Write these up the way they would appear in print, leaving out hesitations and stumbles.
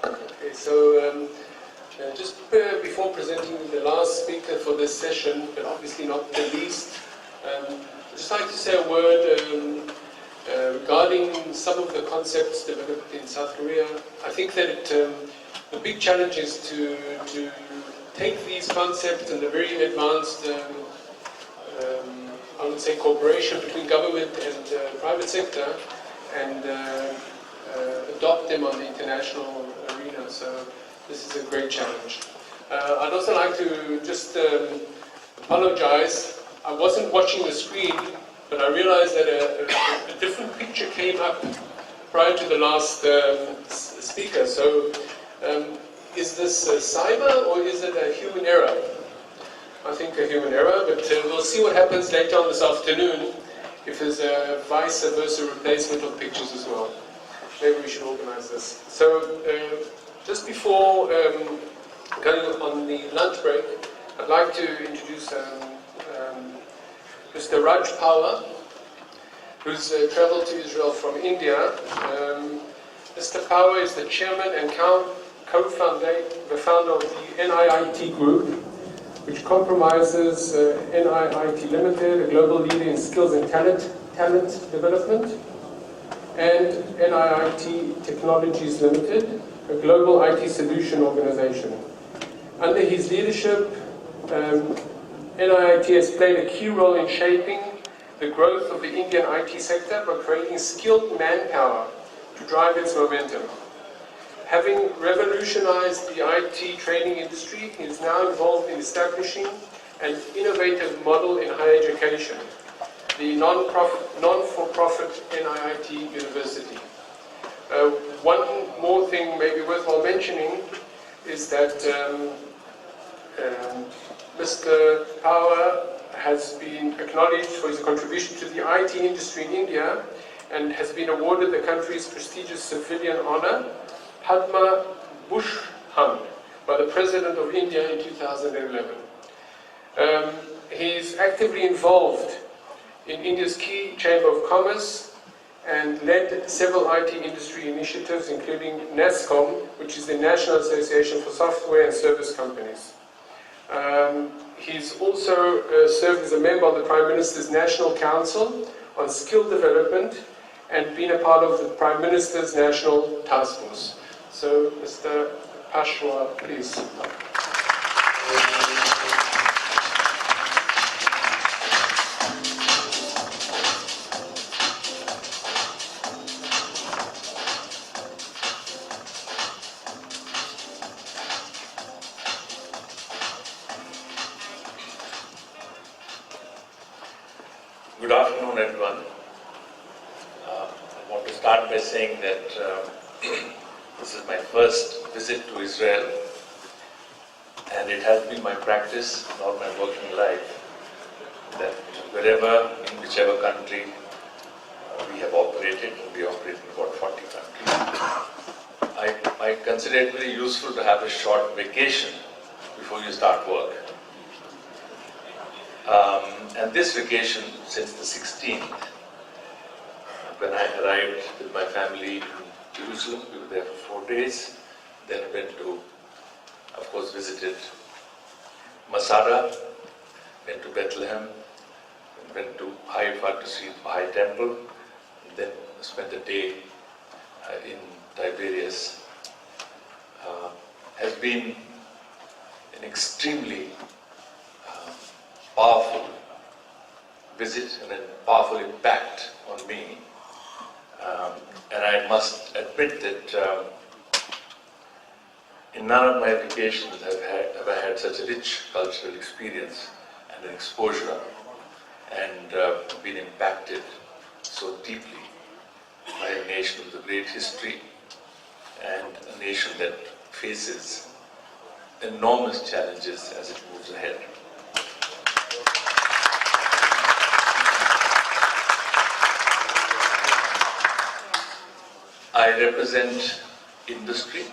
Okay, so just before presenting the last speaker for this session, but obviously not the least, I'd just like to say a word regarding some of the concepts developed in South Korea. I think that the big challenge is to take these concepts and the very advanced, I would say, cooperation between government and private sector and adopt them on the international arena. So this is a great challenge. I'd also like to just apologize. I wasn't watching the screen, but I realized that a different picture came up prior to the last speaker. So is this cyber or is it a human error? I think a human error, but we'll see what happens later on this afternoon if there's a vice versa replacement of pictures as well. Maybe we should organize this. So just before going on the lunch break, I'd like to introduce Mr. Raj Pawar, who's traveled to Israel from India. Mr. Pawar is the chairman and co-founder, the founder of the NIIT group, which comprises NIIT Limited, a global leader in skills and talent development, and NIIT Technologies Limited, a global IT solution organization. Under his leadership, NIIT has played a key role in shaping the growth of the Indian IT sector by creating skilled manpower to drive its momentum. Having revolutionized the IT training industry, he is now involved in establishing an innovative model in higher education, the non-for-profit NIIT University. One more thing maybe worthwhile mentioning is that Mr. Pawar has been acknowledged for his contribution to the IT industry in India and has been awarded the country's prestigious civilian honor, Padma Bhushan, by the President of India in 2011. He is actively involved in India's key Chamber of Commerce and led several IT industry initiatives, including NASSCOM, which is the National Association for Software and Service Companies. He's also served as a member of the Prime Minister's National Council on Skill Development and been a part of the Prime Minister's National Task Force. So, Mr. Pawar, please. Good afternoon, everyone. I want to start by saying that this is my first visit to Israel, and it has been my practice in all my working life that wherever, in whichever country we have operated, and we operate in about 40 countries, I consider it very useful to have a short vacation before you start work. And this vacation, since the 16th, when I arrived with my family in Jerusalem, we were there for 4 days, then went to, of course, visited Masada, went to Bethlehem, went to Haifa to see the Baha'i Temple, and then spent a day in Tiberias. Has been an extremely powerful visit and a powerful impact on me. And I must admit that in none of my vacations have I had such a rich cultural experience and an exposure and been impacted so deeply by a nation with a great history and a nation that faces enormous challenges as it moves ahead. I represent industry,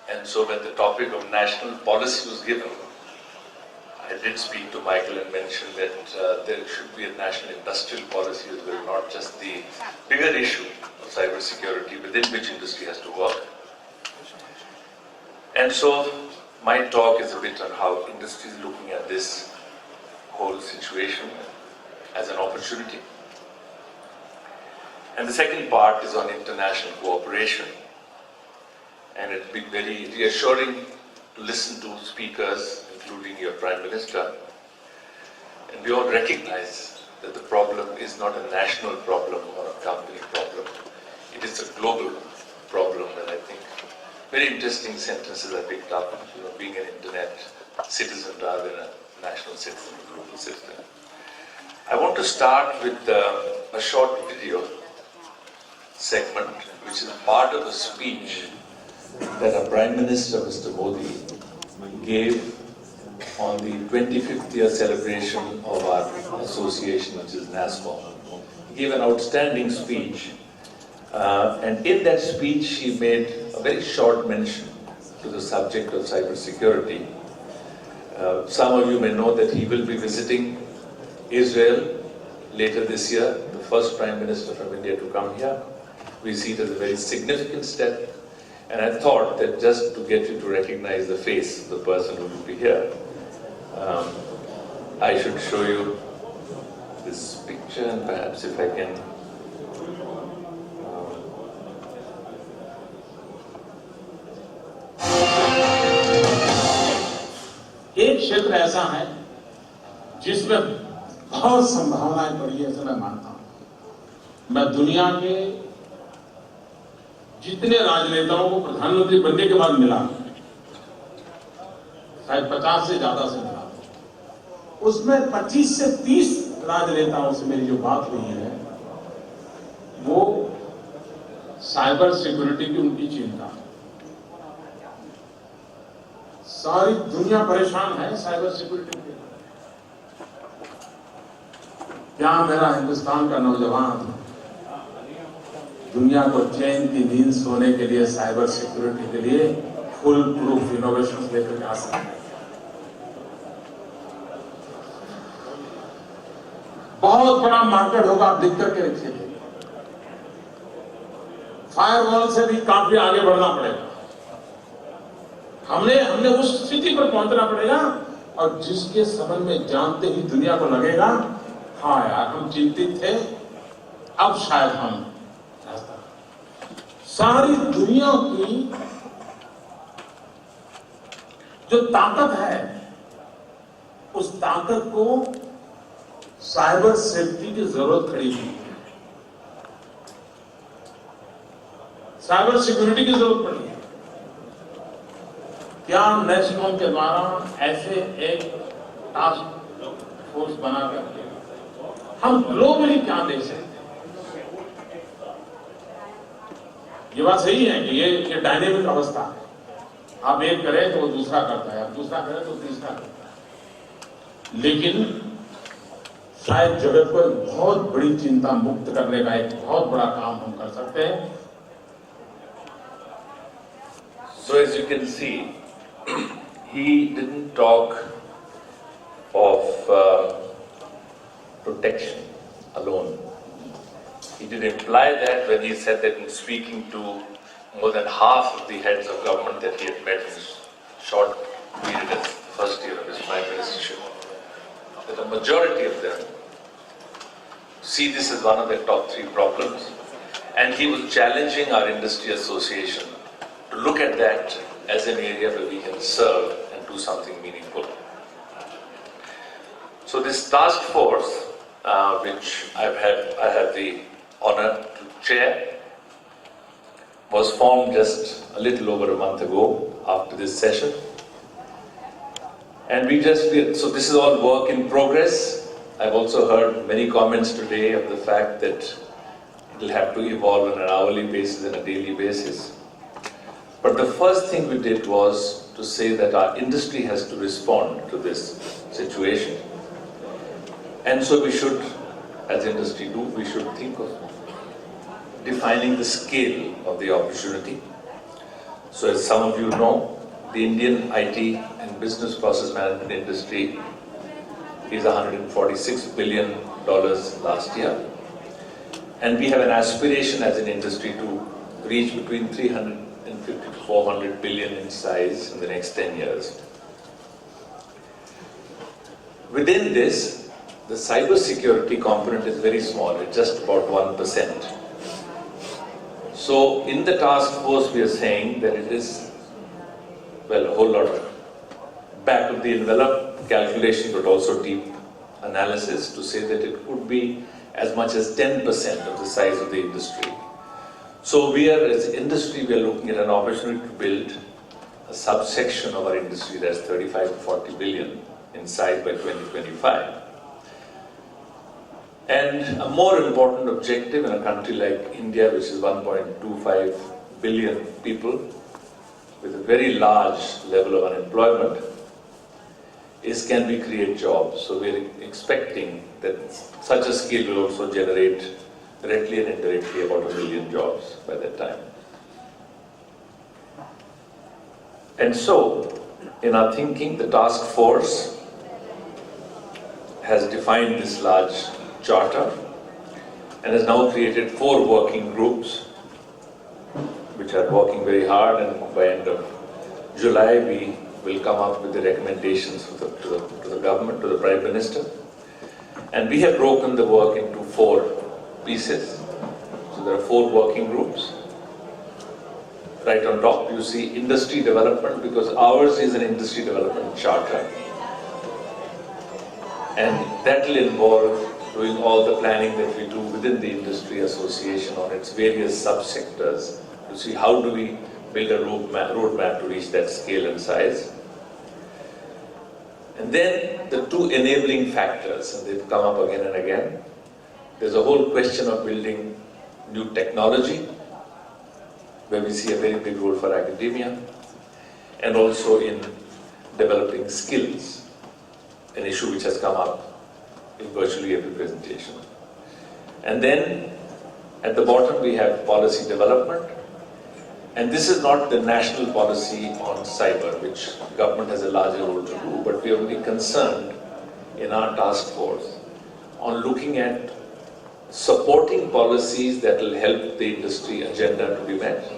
and so when the topic of national policy was given, I did speak to Michael and mention that there should be a national industrial policy as well, not just the bigger issue of cybersecurity within which industry has to work. And so my talk is a bit on how industry is looking at this whole situation as an opportunity. And the second part is on international cooperation. And it's been very reassuring to listen to speakers, including your Prime Minister. And we all recognize that the problem is not a national problem or a company problem. It is a global problem, and I think very interesting sentences I picked up, being an internet citizen rather than a national citizen, a global citizen. I want to start with a short video segment, which is part of a speech that our Prime Minister, Mr. Modi, gave on the 25th year celebration of our association, which is NASCOM. He gave an outstanding speech, and in that speech he made a very short mention to the subject of cybersecurity. Some of you may know that he will be visiting Israel later this year, the first Prime Minister from India to come here. We see it as a very significant step, and I thought that just to get you to recognize the face of the person who will be here, I should show you this picture, and perhaps if I can. एक क्षेत्र ऐसा है जिसमें बहुत संभावनाएं पड़ी है, ऐसा मैं मानता हूं। मैं दुनिया के जितने राजनेताओं को प्रधानमंत्री बनने के बाद मिला, शायद 50 से ज्यादा से मिला, उसमें 25 से 30 राजनेताओं से मेरी जो बात हुई है वो साइबर सिक्योरिटी की उनकी चिंता है। सारी दुनिया परेशान है साइबर सिक्योरिटी के। क्या मेरा हिंदुस्तान का नौजवान दुनिया को चैन की नींद सोने के लिए साइबर सिक्योरिटी के लिए फुल प्रूफ इनोवेशन लेकर आ सकता है? बहुत बड़ा मार्केट होगा, आप लिख करके रखिए। फायरवॉल से भी काफी आगे बढ़ना पड़ेगा। हमने उस स्थिति पर पहुंचना पड़ेगा, और जिसके संबंध में जानते ही दुनिया को लगेगा, हाँ यार हम चिंतित थे, अब शायद हम सारी दुनिया की जो ताकत है, उस ताकत को साइबर सेफ्टी की जरूरत खड़ी हुई है, साइबर सिक्योरिटी की जरूरत पड़ी है। क्या नेस्कॉम के द्वारा ऐसे एक टास्क फोर्स बना करके हम ग्लोबली क्या दे सकते हैं? ये बात सही है कि ये डायनेमिक अवस्था है। आप एक करें तो वो दूसरा करता है, आप दूसरा करें तो तीसरा करता है। लेकिन शायद जगत को एक बहुत बड़ी चिंता मुक्त करने का एक बहुत बड़ा काम हम कर सकते हैं। So as you can see, he didn't talk of protection alone. He did imply that when he said that in speaking to more than half of the heads of government that he had met in this short period as the first year of his prime ministership, that a majority of them see this as one of their top 3 problems, and he was challenging our industry association to look at that as an area where we can serve and do something meaningful. So this task force, which I have the honor to chair, was formed just a little over a month ago after this session. And so this is all work in progress. I've also heard many comments today of the fact that it will have to evolve on an hourly basis and a daily basis. But the first thing we did was to say that our industry has to respond to this situation. And so we should, as industry do, we should think of defining the scale of the opportunity. So as some of you know, the Indian IT and business process management industry is $146 billion last year. And we have an aspiration as an industry to reach between $350 350 to 400 billion in size in the next 10 years. Within this, the cyber security component is very small, it's just about 1%. So in the task force, we are saying that it is, well, a whole lot of back of the envelope calculation, but also deep analysis to say that it could be as much as 10% of the size of the industry. So we are, as industry, we are looking at an opportunity to build a subsection of our industry that's 35 to 40 billion in size by 2025. And a more important objective in a country like India, which is 1.25 billion people, with a very large level of unemployment, is can we create jobs? So we're expecting that such a scale will also generate directly and indirectly about 1 million jobs by that time. And so, in our thinking, the task force has defined this large charter and has now created 4 working groups which are working very hard, and by end of July we will come up with the recommendations to the government, to the Prime Minister. And we have broken the work into 4 pieces. So there are 4 working groups. Right on top you see industry development, because ours is an industry development charter. And that will involve doing all the planning that we do within the industry association on its various subsectors to see how do we build a roadmap to reach that scale and size. And then the 2 enabling factors, and they've come up again and again. There's a whole question of building new technology, where we see a very big role for academia, and also in developing skills, an issue which has come up in virtually every presentation. And then at the bottom we have policy development, and this is not the national policy on cyber, which government has a larger role to do, but we are only concerned in our task force on looking at supporting policies that will help the industry agenda to be met,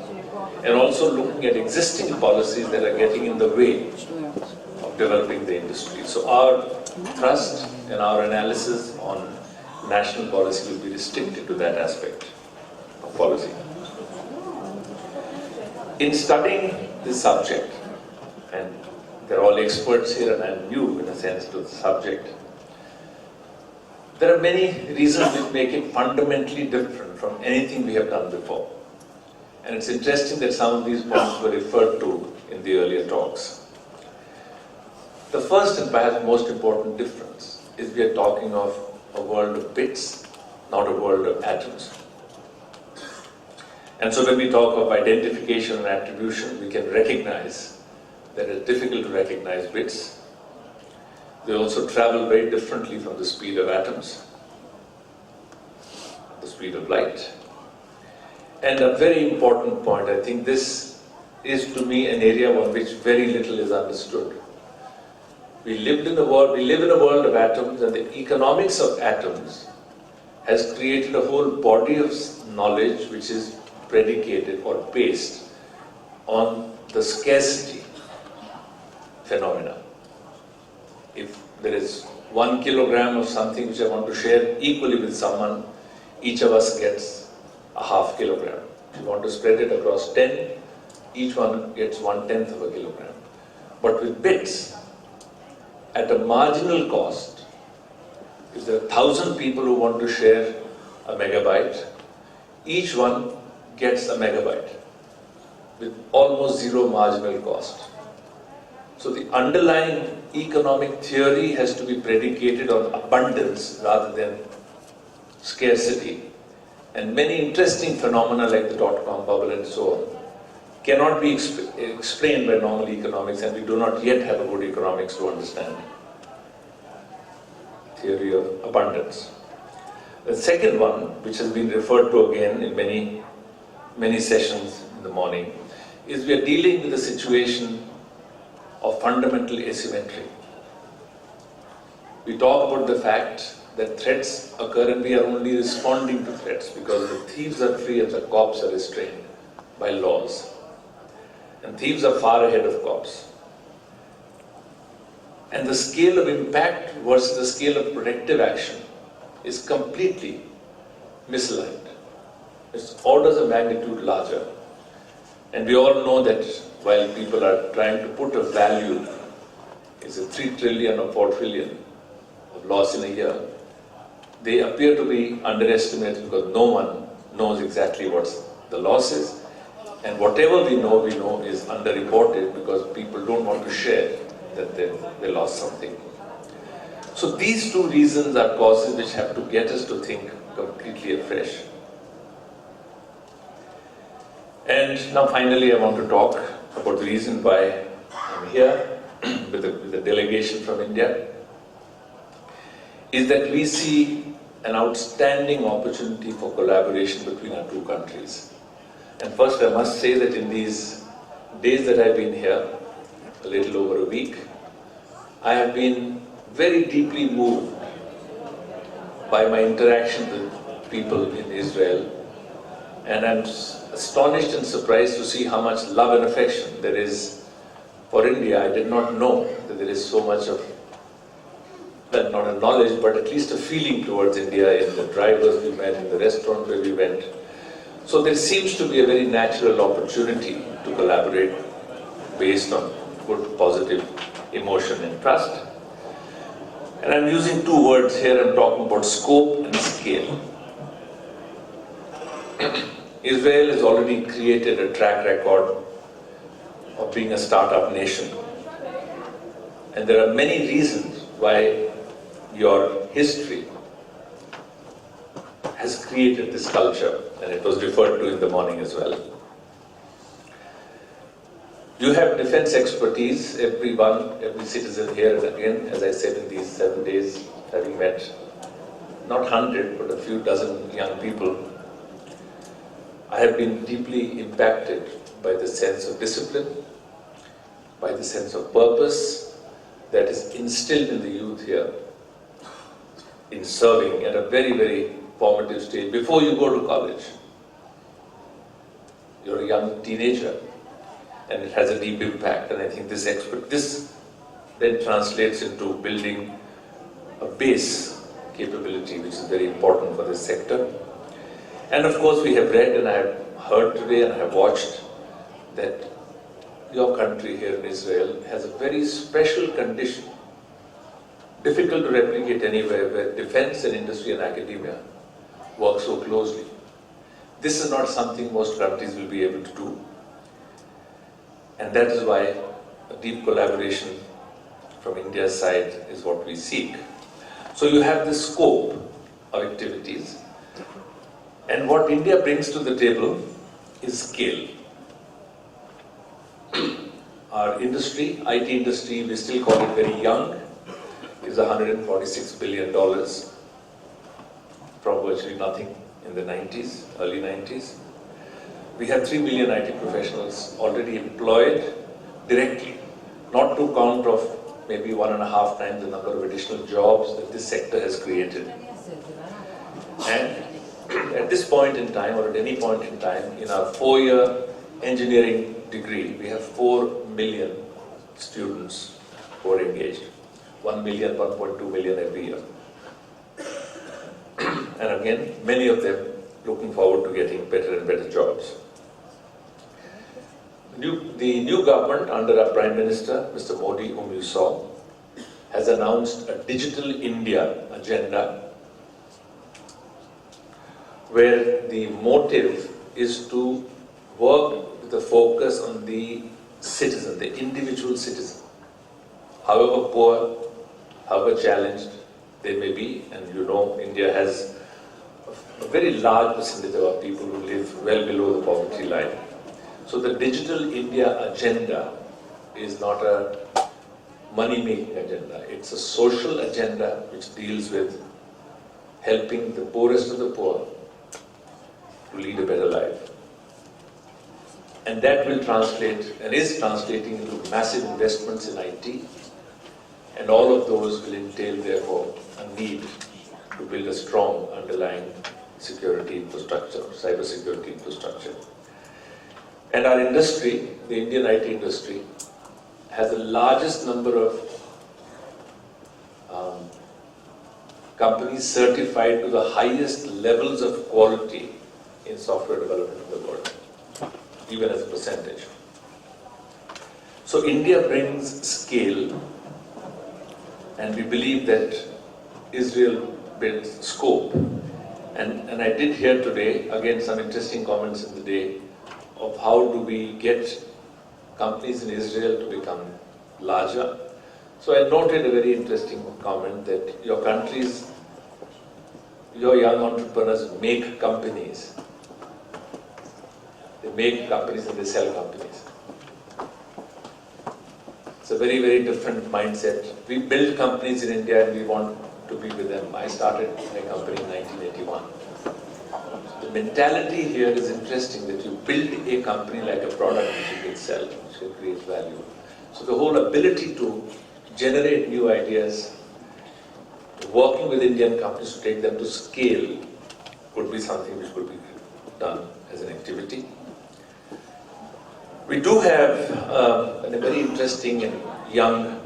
and also looking at existing policies that are getting in the way of developing the industry. So our thrust and our analysis on national policy will be restricted to that aspect of policy. In studying this subject, and they're all experts here and I'm new in a sense to the subject, there are many reasons which make it fundamentally different from anything we have done before. And it's interesting that some of these points were referred to in the earlier talks. The first and perhaps most important difference is we are talking of a world of bits, not a world of atoms. And so when we talk of identification and attribution, we can recognize that it's difficult to recognize bits. They also travel very differently from the speed of atoms, the speed of light. And a very important point, I think this is to me an area on which very little is understood. We live in a world of atoms, and the economics of atoms has created a whole body of knowledge which is predicated or based on the scarcity phenomena. If there is 1 kilogram of something which I want to share equally with someone, each of us gets a half kilogram. If you want to spread it across 10, each one gets 1/10 of a kilogram. But with bits, at a marginal cost, if there are 1,000 people who want to share a megabyte, each one gets a megabyte with almost 0 marginal cost. So the underlying economic theory has to be predicated on abundance rather than scarcity. And many interesting phenomena like the dot-com bubble and so on cannot be explained by normal economics, and we do not yet have a good economics to understand theory of abundance. The second one, which has been referred to again in many sessions in the morning, is we are dealing with a situation of fundamental asymmetry. We talk about the fact that threats occur and we are only responding to threats because the thieves are free and the cops are restrained by laws. and thieves are far ahead of cops. And the scale of impact versus the scale of protective action is completely misaligned. It's orders of magnitude larger. And we all know that while people are trying to put a value, is it 3 trillion or 4 trillion of loss in a year, they appear to be underestimated because no one knows exactly what the loss is. And whatever we know is underreported because people don't want to share that they lost something. So these two reasons are causes which have to get us to think completely afresh. And now finally I want to talk about the reason why I'm here with the delegation from India, is that we see an outstanding opportunity for collaboration between our two countries. And first I must say that in these days that I've been here, a little over a week, I have been very deeply moved by my interaction with people in Israel, and I'm astonished and surprised to see how much love and affection there is for India. I did not know that there is so much of, well, not a knowledge, but at least a feeling towards India in the drivers we met, in the restaurant where we went. So there seems to be a very natural opportunity to collaborate based on good, positive emotion and trust. And I'm using two words here. I'm talking about scope and scale. Israel has already created a track record of being a startup nation. And there are many reasons why your history has created this culture, and it was referred to in the morning as well. You have defense expertise, every citizen here, and again, as I said, in these 7 days, having met not 100, but a few dozen young people, I have been deeply impacted by the sense of discipline, by the sense of purpose that is instilled in the youth here in serving at a very, very formative stage. Before you go to college, you're a young teenager, and it has a deep impact. And I think this then translates into building a base capability, which is very important for this sector. And of course, we have read and I have heard today and I have watched that your country here in Israel has a very special condition, difficult to replicate anywhere, where defense and industry and academia work so closely. This is not something most countries will be able to do. And that is why a deep collaboration from India's side is what we seek. So you have this scope of activities. And what India brings to the table is scale. Our industry, IT industry, we still call it very young, is $146 billion from virtually nothing in the 90s, early 90s. We have 3 million IT professionals already employed directly, not to count of maybe 1.5 times the number of additional jobs that this sector has created. And at this point in time, or at any point in time, in our 4-year engineering degree, we have 4 million students who are engaged. 1 million, 1.2 million every year. And again, many of them looking forward to getting better and better jobs. The new government under our Prime Minister, Mr. Modi, whom you saw, has announced a Digital India agenda, where the motive is to work with a focus on the citizen, the individual citizen. However poor, however challenged they may be, and you know India has a very large percentage of our people who live well below the poverty line. So the Digital India agenda is not a money-making agenda. It's a social agenda which deals with helping the poorest of the poor to lead a better life. And that will translate, and is translating, into massive investments in IT, and all of those will entail, therefore, a need to build a strong underlying security infrastructure, cyber security infrastructure. And our industry, the Indian IT industry, has the largest number of companies certified to the highest levels of quality in software development in the world, even as a percentage. So India brings scale, and we believe that Israel builds scope. And I did hear today, again, some interesting comments in the day of how do we get companies in Israel to become larger. So I noted a very interesting comment that your countries, your young entrepreneurs make companies. They make companies and they sell companies. It's a very, very different mindset. We build companies in India and we want to be with them. I started my company in 1981. The mentality here is interesting, that you build a company like a product which you can sell, which can create value. So the whole ability to generate new ideas, working with Indian companies to take them to scale, could be something which could be done as an activity. We do have a very interesting and young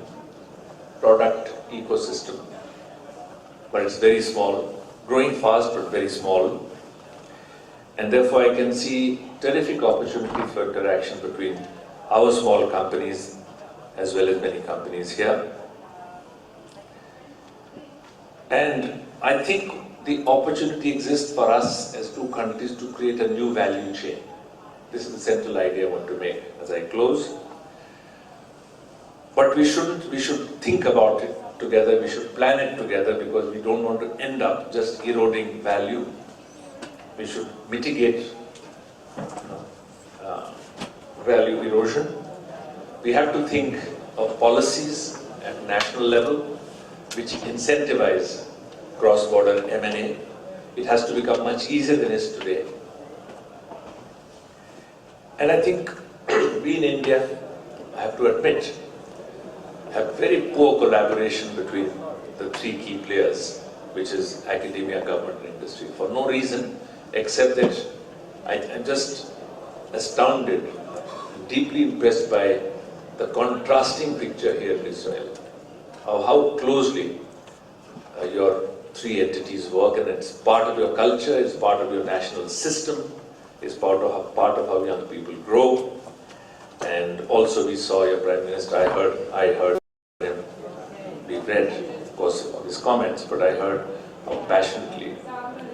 product ecosystem, but it's very small, growing fast but very small. And therefore I can see terrific opportunity for interaction between our small companies as well as many companies here. And I think the opportunity exists for us as two countries to create a new value chain. This is the central idea I want to make as I close. But we should think about it together, we should plan it together, because we don't want to end up just eroding value. We should mitigate value erosion. We have to think of policies at national level which incentivize cross-border M&A. It has to become much easier than it is today. And I think we in India, I have to admit, have very poor collaboration between the three key players, which is academia, government and industry, for no reason except that I'm just astounded, deeply impressed by the contrasting picture here in Israel, of how closely your three entities work, and it's part of your culture, it's part of your national system, it's part of how young people grow. And also we saw your Prime Minister, I heard him, we read, of course, of his comments, but I heard how passionately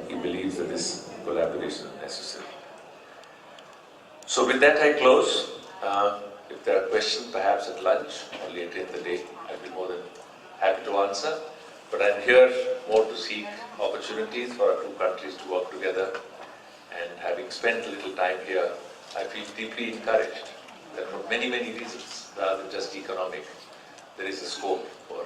he believes that this collaboration is necessary. So with that I close. If there are questions, perhaps at lunch or later in the day, I'd be more than happy to answer. But I'm here more to seek opportunities for our two countries to work together. And having spent a little time here, I feel deeply encouraged that for many, many reasons, rather than just economic, there is a scope for